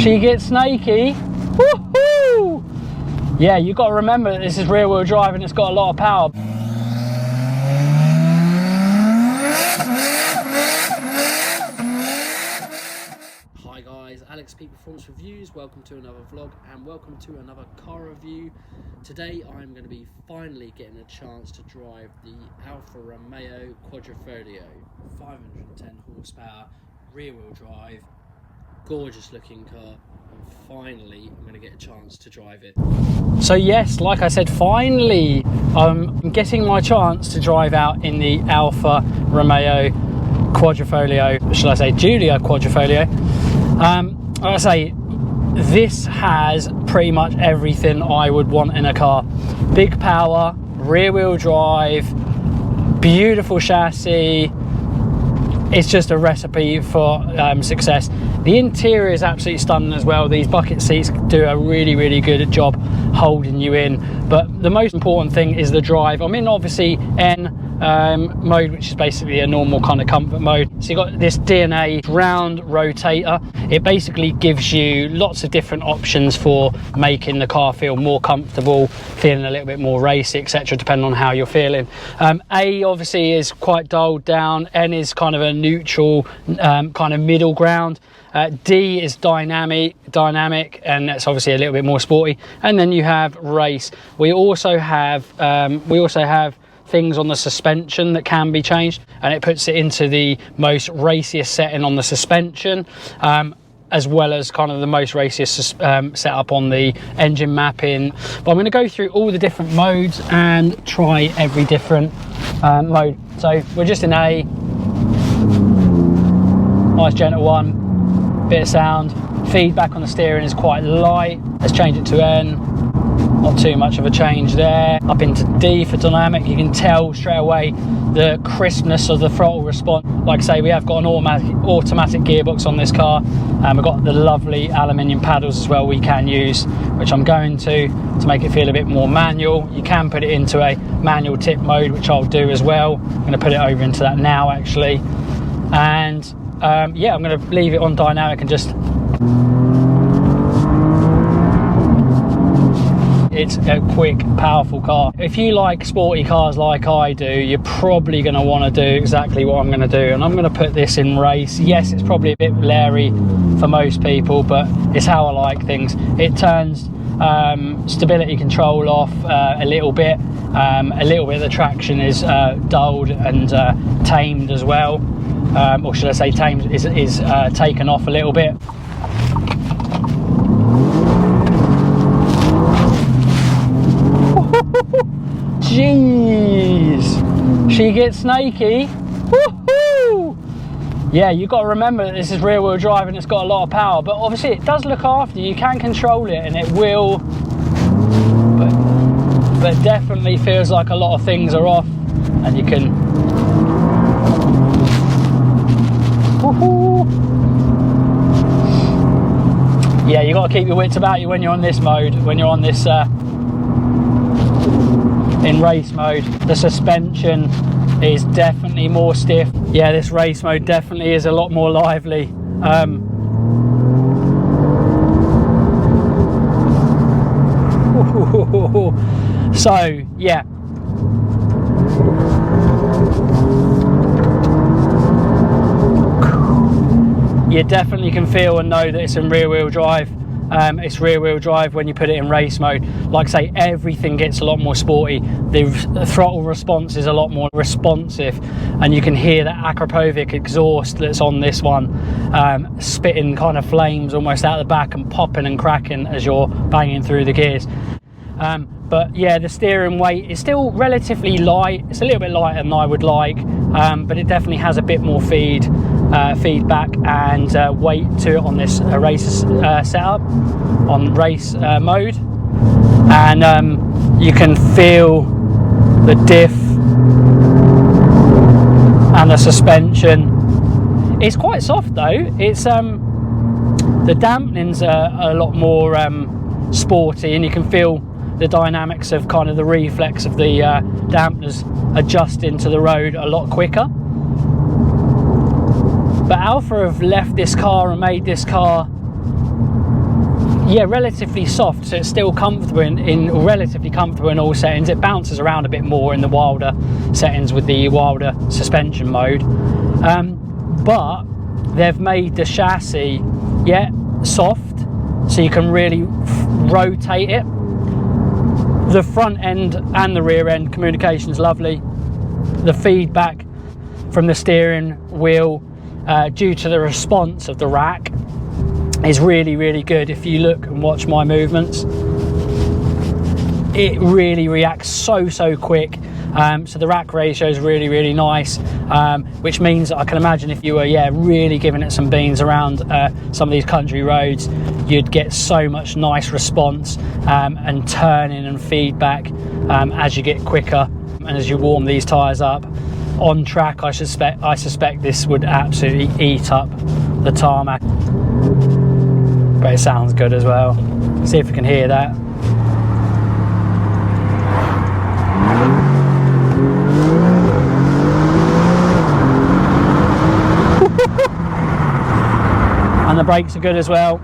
She gets snaky. Woohoo! Yeah, you've got to remember that this is rear wheel drive and it's got a lot of power. Hi guys, Alex Peak Performance Reviews. Welcome to another vlog and welcome to another car review. Today I'm going to be finally getting a chance to drive the Alfa Romeo Quadrifoglio. 510 horsepower, rear wheel drive, gorgeous looking car, and finally I'm going to get a chance to drive it. So yes, like I said, finally I'm getting my chance to drive out in the Alfa Romeo Quadrifoglio, shall I say Giulia Quadrifoglio. Like I say, this has pretty much everything I would want in a car. Big power, rear wheel drive, beautiful chassis. It's just a recipe for success. The interior is absolutely stunning as well. These bucket seats do a really good job holding you in, but the most important thing is the drive. I'm in obviously N mode, which is basically a normal kind of comfort mode. So you've got this DNA round rotator. It basically gives you lots of different options for making the car feel more comfortable, feeling a little bit more racy, etc., depending on how you're feeling. A obviously is quite dulled down. N is kind of a neutral kind of middle ground. D is dynamic, and that's obviously a little bit more sporty. And then you have race. We also have things on the suspension that can be changed, and it puts it into the most raciest setting on the suspension, as well as kind of the most raciest setup on the engine mapping. But I'm going to go through all the different modes and try every different mode. So we're just in A. Nice gentle one, bit of sound. Feedback on the steering is quite light. Let's change it to N. Not too much of a change there. Up into D for dynamic. You can tell straight away the crispness of the throttle response. Like I say, we have got an automatic gearbox on this car, and we've got the lovely aluminium paddles as well we can use, which I'm going to make it feel a bit more manual. You can put it into a manual tip mode, which I'll do as well. I'm going to put it over into that now actually, and yeah, I'm going to leave it on dynamic and just. It's a quick, powerful car. If you like sporty cars like I do, you're probably going to want to do exactly what I'm going to do. And I'm going to put this in race. Yes, it's probably a bit leery for most people, but it's how I like things. It turns stability control off a little bit. A little bit of the traction is dulled and tamed as well. Or should I say tamed is taken off a little bit. Jeez, she gets snaky. Woohoo! Yeah, you've got to remember that this is rear wheel drive and it's got a lot of power, but obviously it does look after you. You can control it and it will, but definitely feels like a lot of things are off, and you can. Woohoo! Yeah, you got to keep your wits about you when you're on this mode, when you're on this in race mode. The suspension is definitely more stiff. Yeah, this race mode definitely is a lot more lively. So yeah, you definitely can feel and know that it's in rear wheel drive. It's rear wheel drive when you put it in race mode. Like I say, everything gets a lot more sporty. The throttle response is a lot more responsive, and you can hear that Akrapovic exhaust that's on this one, spitting kind of flames almost out the back and popping and cracking as you're banging through the gears. But yeah, the steering weight is still relatively light. It's a little bit lighter than I would like, but it definitely has a bit more feedback and weight to it on this race setup, on race mode. And you can feel the diff and the suspension. It's quite soft though. It's the dampenings are a lot more sporty, and you can feel the dynamics of kind of the reflex of the dampeners adjusting to the road a lot quicker. But Alfa have left this car and made this car yeah, relatively soft, so it's still comfortable relatively comfortable in all settings. It bounces around a bit more in the wilder settings with the wilder suspension mode, but they've made the chassis soft, so you can really rotate it. The front end and the rear end communication is lovely. The feedback from the steering wheel, due to the response of the rack, is really good. If you look and watch my movements, it really reacts so quick. So the rack ratio is really nice, which means that I can imagine if you were really giving it some beans around some of these country roads, you'd get so much nice response and turning and feedback as you get quicker and as you warm these tyres up. On track, I suspect this would absolutely eat up the tarmac, but it sounds good as well. See if we can hear that. And the brakes are good as well.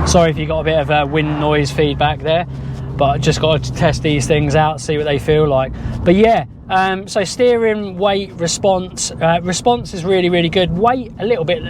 Sorry if you got a bit of wind noise feedback there, but I just got to test these things out, see what they feel like. But yeah, so steering, weight, response is really good. Weight a little bit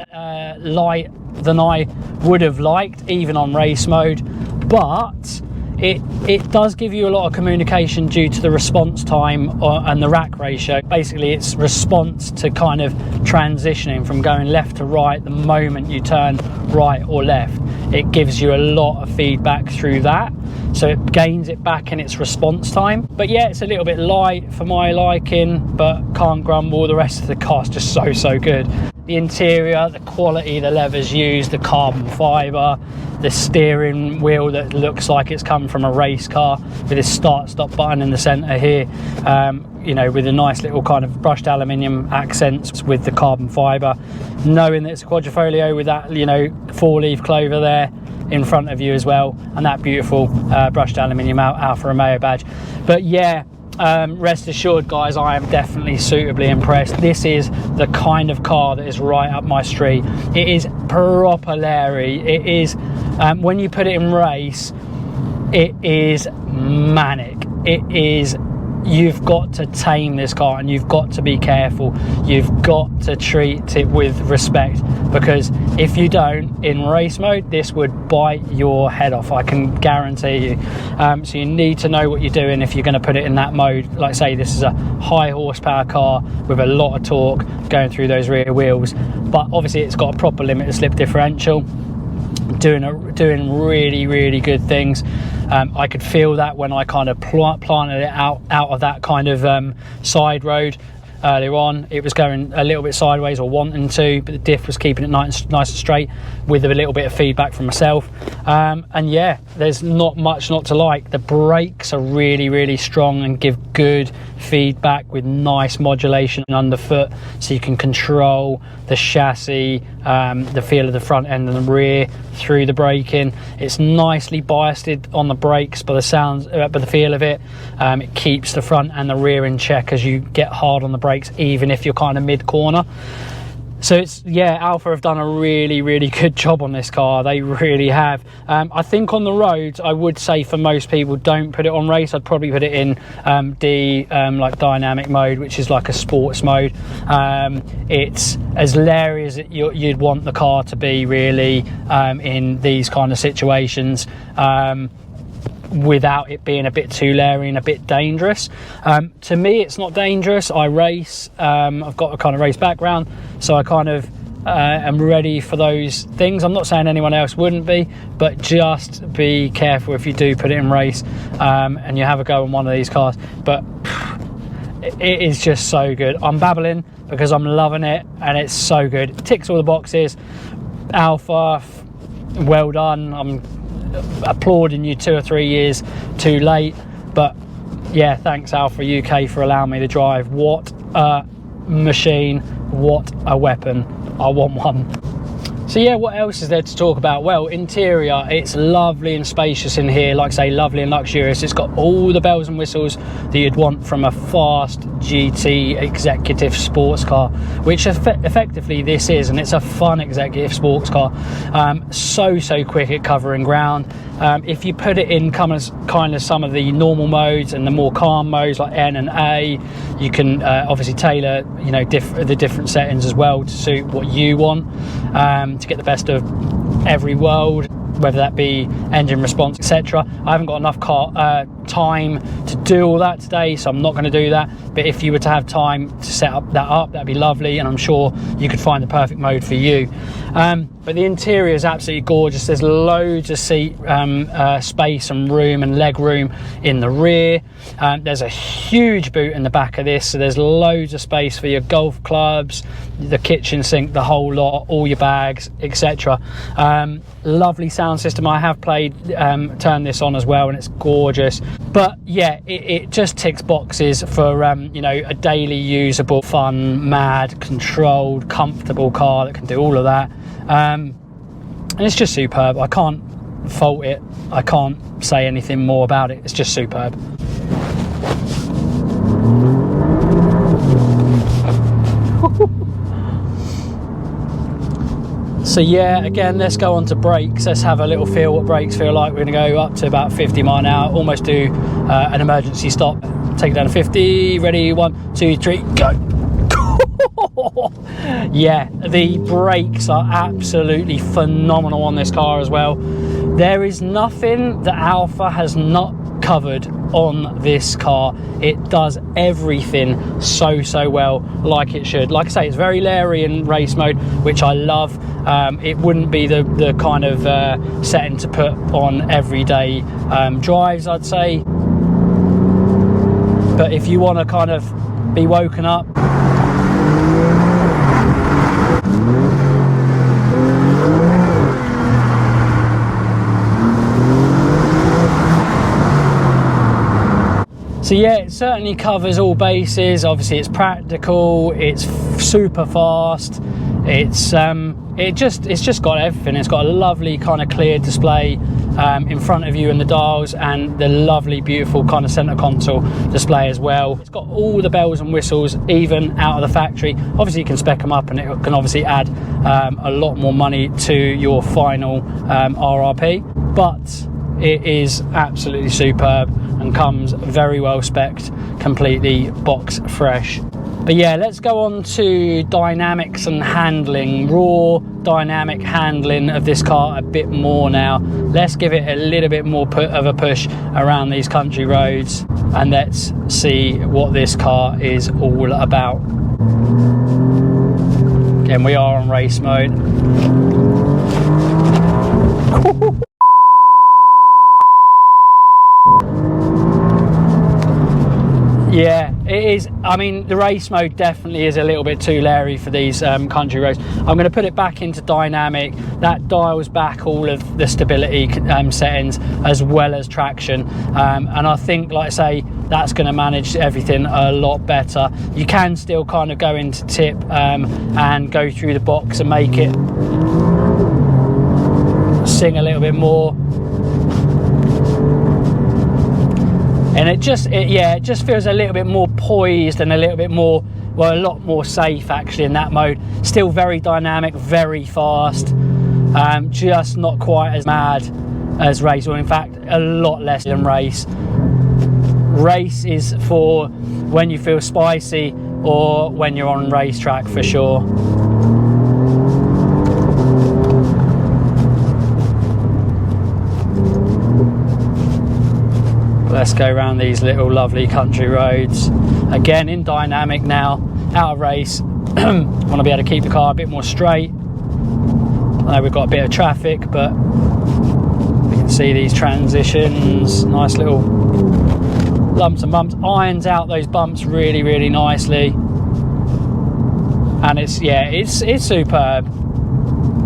light than I would have liked, even on race mode, but it does give you a lot of communication due to the response time and the rack ratio. Basically, it's response to kind of transitioning from going left to right the moment you turn right or left. It gives you a lot of feedback through that, so it gains it back in its response time. But yeah, it's a little bit light for my liking, but can't grumble. The rest of the car's just so good. The interior, the quality, the leathers used, the carbon fibre, the steering wheel that looks like it's come from a race car with this start-stop button in the centre here, you know, with a nice little kind of brushed aluminium accents with the carbon fibre. Knowing that it's a Quadrifoglio with that, you know, 4-leaf clover there in front of you as well, and that beautiful brushed aluminium Alfa Romeo badge. But yeah, rest assured guys, I am definitely suitably impressed. This is the kind of car that is right up my street. It is proper Larry. It is, when you put it in race, it is manic. It is, you've got to tame this car and you've got to be careful. You've got to treat it with respect, because if you don't, in race mode, this would bite your head off, I can guarantee you. So you need to know what you're doing if you're going to put it in that mode. Like I say, this is a high horsepower car with a lot of torque going through those rear wheels, but obviously it's got a proper limited slip differential, doing really good things. I could feel that when I kind of planted it out of that kind of side road earlier on. It was going a little bit sideways, or wanting to, but the diff was keeping it nice and straight with a little bit of feedback from myself. And yeah, there's not much not to like. The brakes are really strong and give good feedback with nice modulation underfoot, so you can control the chassis, the feel of the front end and the rear through the braking. It's nicely biased on the brakes by the sounds, by the feel of it. It keeps the front and the rear in check as you get hard on the brakes, even if you're kind of mid-corner. So it's, yeah, Alfa have done a really good job on this car. They really have. I think on the roads, I would say for most people, don't put it on race. I'd probably put it in like dynamic mode, which is like a sports mode. It's as Larry as you'd want the car to be, really, in these kind of situations, without it being a bit too Larry and a bit dangerous. To me, it's not dangerous. I race. I've got a kind of race background, so I kind of am ready for those things. I'm not saying anyone else wouldn't be, but just be careful if you do put it in race and you have a go on one of these cars. But it is just so good. I'm babbling because I'm loving it, and it's so good. It ticks all the boxes. Alfa, well done. I'm applauding you 2 or 3 years too late, but yeah, thanks Alfa UK for allowing me to drive. What a machine, what a weapon. I want one. So yeah, what else is there to talk about? Well, interior, it's lovely and spacious in here, like I say, lovely and luxurious. It's got all the bells and whistles that you'd want from a fast GT executive sports car, which effectively this is, and it's a fun executive sports car. So quick at covering ground. If you put it in kind of some of the normal modes and the more calm modes like N and A, you can obviously tailor, you know, the different settings as well to suit what you want, to get the best of every world, whether that be engine response, etc. I haven't got enough time to do all that today, so I'm not going to do that. But if you were to have time to set that up, that'd be lovely, and I'm sure you could find the perfect mode for you. But the interior is absolutely gorgeous. There's loads of seat space and room and leg room in the rear. There's a huge boot in the back of this, so there's loads of space for your golf clubs, the kitchen sink, the whole lot, all your bags, etc. Lovely sound system. I have turned this on as well, and it's gorgeous. But yeah, it just ticks boxes for you know, a daily usable, fun, mad, controlled, comfortable car that can do all of that. And it's just superb. I can't fault it. I can't say anything more about it. It's just superb. So yeah, again, let's go on to brakes. Let's have a little feel what brakes feel like. We're going to go up to about 50 mile an hour, almost do an emergency stop. Take it down to 50. Ready? 1, 2, 3, go. Yeah, the brakes are absolutely phenomenal on this car as well. There is nothing that Alfa has not covered on this car. It does everything so well, like it should. Like I say, it's very leery in race mode, which I love. It wouldn't be the kind of setting to put on everyday drives, I'd say. But if you want to kind of be woken up, so yeah, it certainly covers all bases. Obviously it's practical, it's super fast, it's just got everything. It's got a lovely kind of clear display in front of you and the dials, and the lovely beautiful kind of center console display as well. It's got all the bells and whistles, even out of the factory. Obviously you can spec them up, and it can obviously add a lot more money to your final RRP, but it is absolutely superb and comes very well spec'd, completely box fresh. But yeah, let's go on to dynamics and handling, raw dynamic handling of this car a bit more now. Let's give it a little bit more of a push around these country roads, and let's see what this car is all about. Again, we are on race mode. Yeah, it is. I mean, the race mode definitely is a little bit too leery for these country roads. I'm going to put it back into dynamic. That dials back all of the stability settings as well as traction. And I think, like I say, that's going to manage everything a lot better. You can still kind of go into tip and go through the box and make it sing a little bit more. And it just feels a little bit more poised and a little bit more, well, a lot more safe actually in that mode. Still very dynamic, very fast, just not quite as mad as race, or in fact a lot less than race. Race is for when you feel spicy or when you're on racetrack for sure. Let's go around these little lovely country roads. Again, in dynamic now, out of race. Want to be able to keep the car a bit more straight. I know we've got a bit of traffic, but we can see these transitions, nice little lumps and bumps. Irons out those bumps really, really nicely. And it's superb.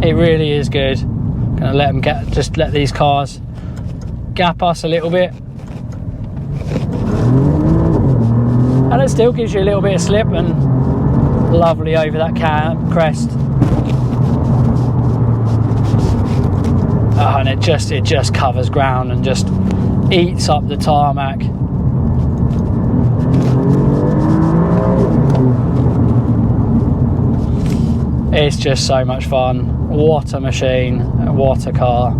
It really is good. Gonna let them let these cars gap us a little bit. And it still gives you a little bit of slip, and lovely over that crest. and it just covers ground and just eats up the tarmac. It's just so much fun. What a machine, what a car.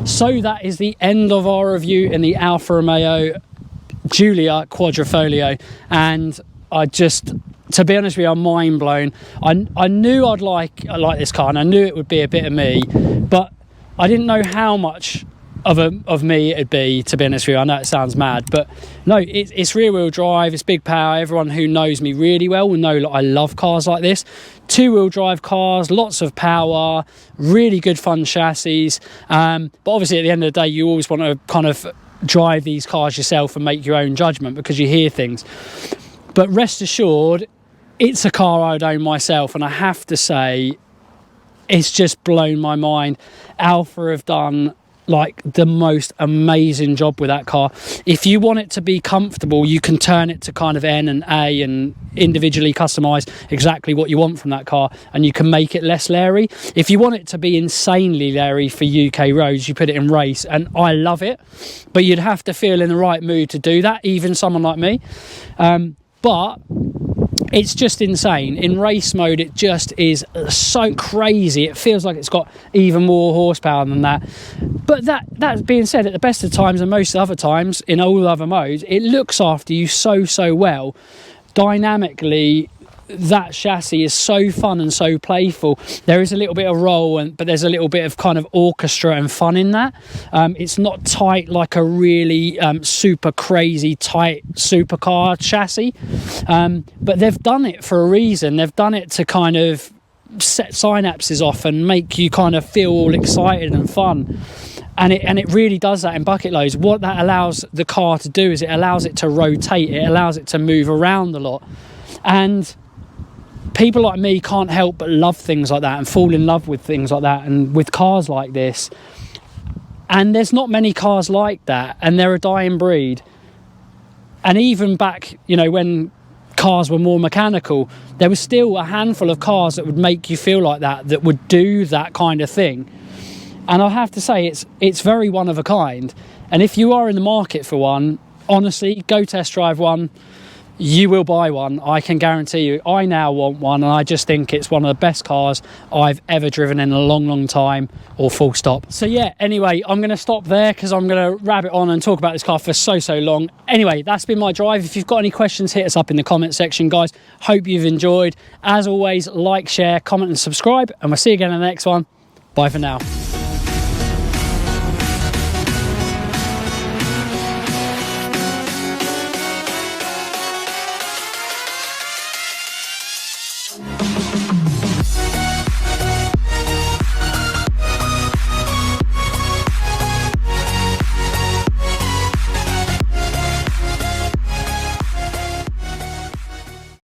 So that is the end of our review in the Alfa Romeo Giulia Quadrifoglio, and I just, to be honest with you, I'm mind blown. I knew I'd like this car, and I knew it would be a bit of me, but I didn't know how much of me it'd be, to be honest with you. I know it sounds mad, but no, it's rear wheel drive, it's big power. Everyone who knows me really well will know that I love cars like this. 2-wheel drive cars, lots of power, really good fun chassis, but obviously at the end of the day you always want to kind of drive these cars yourself and make your own judgment because you hear things. But rest assured, it's a car I'd own myself, and I have to say it's just blown my mind. Alfa have done like the most amazing job with that car. If you want it to be comfortable, you can turn it to kind of N and A and individually customize exactly what you want from that car, and you can make it less leery. If you want it to be insanely leery for UK roads, you put it in race, and I love it, but you'd have to feel in the right mood to do that, even someone like me. But it's just insane. In race mode, it just is so crazy. It feels like it's got even more horsepower than that. But that being said, at the best of times and most other times, in all other modes, it looks after you so well. Dynamically, that chassis is so fun and so playful. There is a little bit of roll, but there's a little bit of kind of orchestra and fun in that. It's not tight like a really super crazy tight supercar chassis, but they've done it for a reason. They've done it to kind of set synapses off and make you kind of feel all excited and fun. And it really does that in bucket loads. What that allows the car to do is it allows it to rotate, it allows it to move around a lot. And people like me can't help but love things like that and fall in love with things like that and with cars like this. And there's not many cars like that, and they're a dying breed. And even back, you know, when cars were more mechanical, there was still a handful of cars that would make you feel like that would do that kind of thing. And I have to say, it's very one of a kind. And if you are in the market for one, honestly, go test drive one. You will buy one, I can guarantee you. I now want one, and I just think it's one of the best cars I've ever driven in a long time, or full stop. So yeah, anyway, I'm going to stop there because I'm going to rabbit on and talk about this car for so long. Anyway, that's been my drive. If you've got any questions, hit us up in the comment section, guys. Hope you've enjoyed. As always, like, share, comment and subscribe, and we'll see you again in the next one. Bye for now.